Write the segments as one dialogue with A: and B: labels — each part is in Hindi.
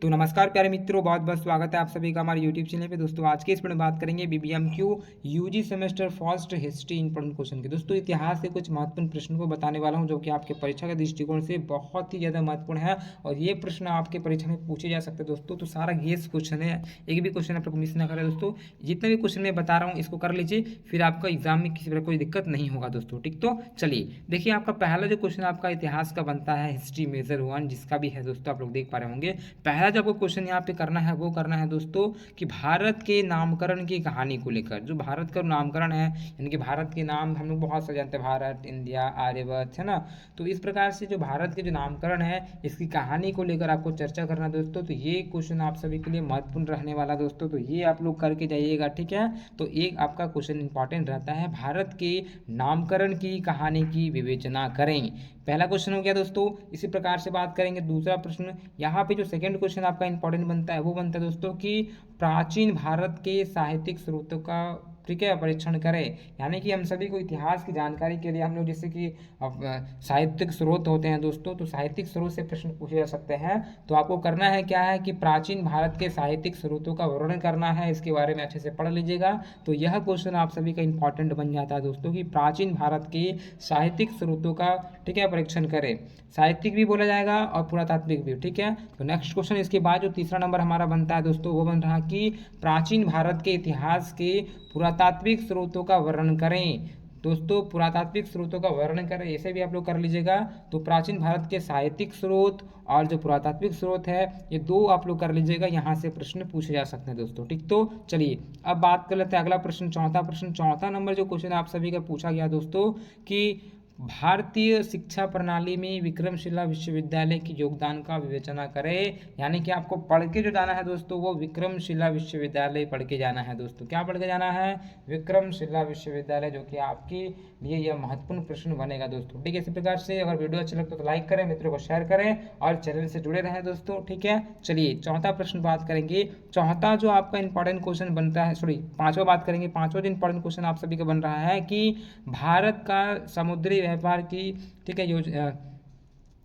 A: तो नमस्कार प्यारे मित्रों, बहुत बहुत स्वागत है आप सभी का हमारे यूट्यूब चैनल पे। दोस्तों आज के इस में बात करेंगे BBMKU UG semester first history important question के। दोस्तों इतिहास के कुछ महत्वपूर्ण प्रश्नों को बताने वाला हूं जो कि आपके परीक्षा के दृष्टिकोण से बहुत ही ज़्यादा महत्वपूर्ण है और ये प्रश्न आपके परीक्षा में पूछे जा सकते हैं दोस्तों। तो सारा गेस क्वेश्चन है, एक भी क्वेश्चन आप लोग मिस ना करें दोस्तों। जितने भी क्वेश्चन मैं बता रहा हूँ इसको कर लीजिए, फिर आपका एग्जाम में किसी तरह कोई दिक्कत नहीं होगा दोस्तों। ठीक, तो चलिए देखिए, आपका पहला जो क्वेश्चन आपका इतिहास का बनता है हिस्ट्री मेजर 1, जिसका भी है दोस्तों, आप लोग देख पा रहे होंगे। पहला जो आपको क्वेश्चन यहाँ पे करना है वो करना है दोस्तों कि भारत के नामकरण की कहानी को लेकर, जो भारत का नामकरण है, यानी कि भारत के नाम हम लोग बहुत से जानते हैं, भारत, इंडिया, आर्यभट्ट, है ना। तो इस प्रकार से जो भारत के जो नामकरण है इसकी कहानी को लेकर आपको चर्चा करना दोस्तों। तो ये क्वेश्चन आप सभी के लिए महत्वपूर्ण रहने वाला दोस्तों, तो ये आप लोग करके जाइएगा, ठीक है। तो एक आपका क्वेश्चन इंपॉर्टेंट रहता है, भारत के नामकरण की कहानी की विवेचना करें। पहला क्वेश्चन हो गया दोस्तों। इसी प्रकार से बात करेंगे दूसरा प्रश्न। यहाँ पे जो सेकंड क्वेश्चन आपका इंपॉर्टेंट बनता है वो बनता है दोस्तों कि प्राचीन भारत के साहित्यिक स्रोतों का, ठीक है, परीक्षण करें। यानी कि हम सभी को इतिहास की जानकारी के लिए हम लोग जैसे कि साहित्यिक स्रोत होते हैं दोस्तों, तो साहित्यिक स्रोत से प्रश्न पूछे जा सकते हैं। तो आपको करना है क्या है कि प्राचीन भारत के साहित्यिक स्रोतों का वर्णन करना है, इसके बारे में अच्छे से पढ़ लीजिएगा। तो यह क्वेश्चन आप सभी का इंपॉर्टेंट बन जाता है दोस्तों कि प्राचीन भारत के साहित्यिक स्रोतों का, ठीक है, परीक्षण करें। साहित्यिक भी बोला जाएगा और पुरातात्विक भी, ठीक है। तो नेक्स्ट क्वेश्चन इसके बाद जो तीसरा नंबर हमारा बनता है दोस्तों वो बन रहा कि प्राचीन भारत के इतिहास के पुरातात्विक स्रोतों का वर्णन करें। दोस्तों पुरातात्विक स्रोतों का वर्णन करें, ऐसे भी आप लोग कर लीजिएगा। तो प्राचीन भारत के साहित्यिक स्रोत और जो पुरातात्विक स्रोत है ये दो आप लोग कर लीजिएगा, यहाँ से प्रश्न पूछे जा सकते हैं दोस्तों। ठीक, तो चलिए अब बात कर लेते हैं अगला प्रश्न, चौथा प्रश्न। चौथा नंबर जो क्वेश्चन आप सभी का पूछा गया दोस्तों कि भारतीय शिक्षा प्रणाली में विक्रमशिला विश्वविद्यालय के योगदान का विवेचना करें। यानी कि आपको पढ़ के जो जाना है दोस्तों वो विक्रमशिला विश्वविद्यालय पढ़ के जाना है दोस्तों। क्या पढ़ के जाना है? विक्रमशिला विश्वविद्यालय, जो कि आपके लिए यह महत्वपूर्ण प्रश्न बनेगा दोस्तों। ठीक है, इसी प्रकार से अगर वीडियो अच्छा लगता तो लाइक करें, मित्रों को शेयर करें और चैनल से जुड़े रहें दोस्तों। ठीक है, चलिए चौथा प्रश्न बात करेंगे। चौथा जो आपका इंपॉर्टेंट क्वेश्चन बनता है, सॉरी पांचवा बात करेंगे। पांचवा जो इंपॉर्टेंट क्वेश्चन आप सभी का बन रहा है कि भारत का समुद्री व्यापार की, ठीक है, योजना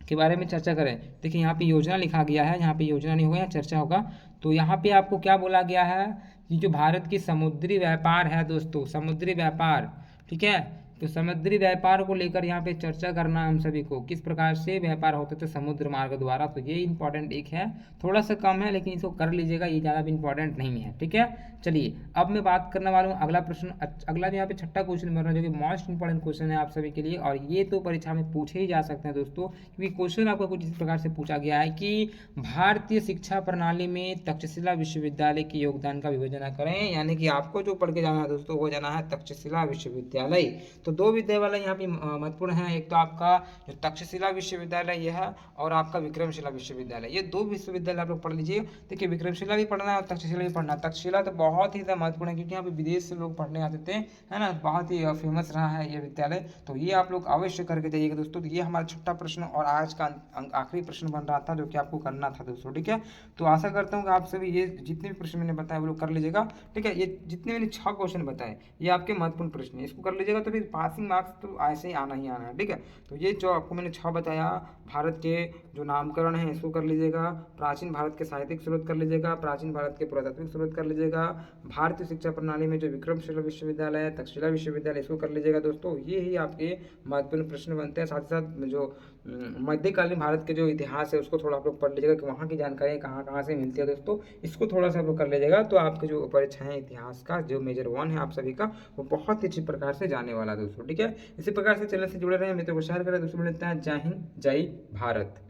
A: के बारे में चर्चा करें। देखिए यहाँ पे योजना लिखा गया है, यहाँ पे योजना नहीं होगा, यहाँ चर्चा होगा। तो यहाँ पे आपको क्या बोला गया है कि जो भारत की समुद्री व्यापार है दोस्तों, समुद्री व्यापार, ठीक है, तो समुद्री व्यापार को लेकर यहाँ पे चर्चा करना हम सभी को, किस प्रकार से व्यापार होते थे समुद्र मार्ग द्वारा। तो ये इंपॉर्टेंट एक है, थोड़ा सा कम है लेकिन इसको कर लीजिएगा, ये ज़्यादा भी इंपॉर्टेंट नहीं है। ठीक है, चलिए अब मैं बात करने वाला हूँ अगला प्रश्न। अगला जो यहाँ पे छठा क्वेश्चन बन रहा है जो कि मोस्ट इंपॉर्टेंट क्वेश्चन है आप सभी के लिए, और ये तो परीक्षा में पूछे ही जा सकते हैं दोस्तों, क्योंकि क्वेश्चन आपका कुछ इस प्रकार से पूछा गया है कि भारतीय शिक्षा प्रणाली में तक्षशिला विश्वविद्यालय के योगदान का विवेचना करें। यानी कि आपको जो पढ़ के जाना है दोस्तों वो जाना है तक्षशिला विश्वविद्यालय। तो दो विद्यालय यहाँ पे महत्वपूर्ण है, एक तो आपका जो तक्षशिला विश्वविद्यालय यह है और आपका विक्रमशिला विश्वविद्यालय, ये दो विश्वविद्यालय आप लोग पढ़ लीजिए। देखिए विक्रमशिला भी पढ़ना है और तक्षशिला भी पढ़ना है। तक्षशिला तो बहुत ही ज़्यादा महत्वपूर्ण है क्योंकि यहाँ पे विदेश से लोग पढ़ने आते थे, है ना, बहुत ही फेमस रहा है ये विद्यालय। तो ये आप लोग अवश्य करके जाइएगा दोस्तों। तो ये हमारा छठा प्रश्न और आज का आखिरी प्रश्न बन रहा था जो कि आपको करना था दोस्तों। ठीक है, तो आशा करता हूँ कि आप सभी ये जितने भी प्रश्न मैंने बताया वो लोग कर लीजिएगा। ठीक है, ये जितने मैंने 6 क्वेश्चन बताए ये आपके महत्वपूर्ण प्रश्न है, इसको कर लीजिएगा तो फिर पासिंग मार्क्स तो ऐसे ही आना है। ठीक है, तो ये जो आपको मैंने 6 बताया, भारत के जो नामकरण है इसको कर लीजिएगा, प्राचीन भारत के साहित्यिक स्रोत कर लीजिएगा, प्राचीन भारत के पुरातात्विक स्रोत कर लीजिएगा, भारतीय शिक्षा प्रणाली में जो विक्रमशिला विश्वविद्यालय है, तक्षशिला विश्वविद्यालय, इसको कर लीजिएगा दोस्तों। ये ही आपके महत्वपूर्ण प्रश्न बनते हैं। साथ ही साथ जो मध्यकालीन भारत के जो इतिहास है उसको थोड़ा आप लोग पढ़ लीजिएगा कि वहाँ की जानकारी कहाँ कहाँ से मिलती है दोस्तों, इसको थोड़ा सा आप लोग कर लीजिएगा। तो आपके जो परीक्षा है इतिहास का जो मेजर 1 है आप सभी का, वो बहुत ही अच्छी प्रकार से जाने वाला है दोस्तों। ठीक है, इसी प्रकार से चैनल से जुड़े रहें, मित्रों को शेयर करें दोस्तों। मिलते हैं, जय हिंद, जय भारत।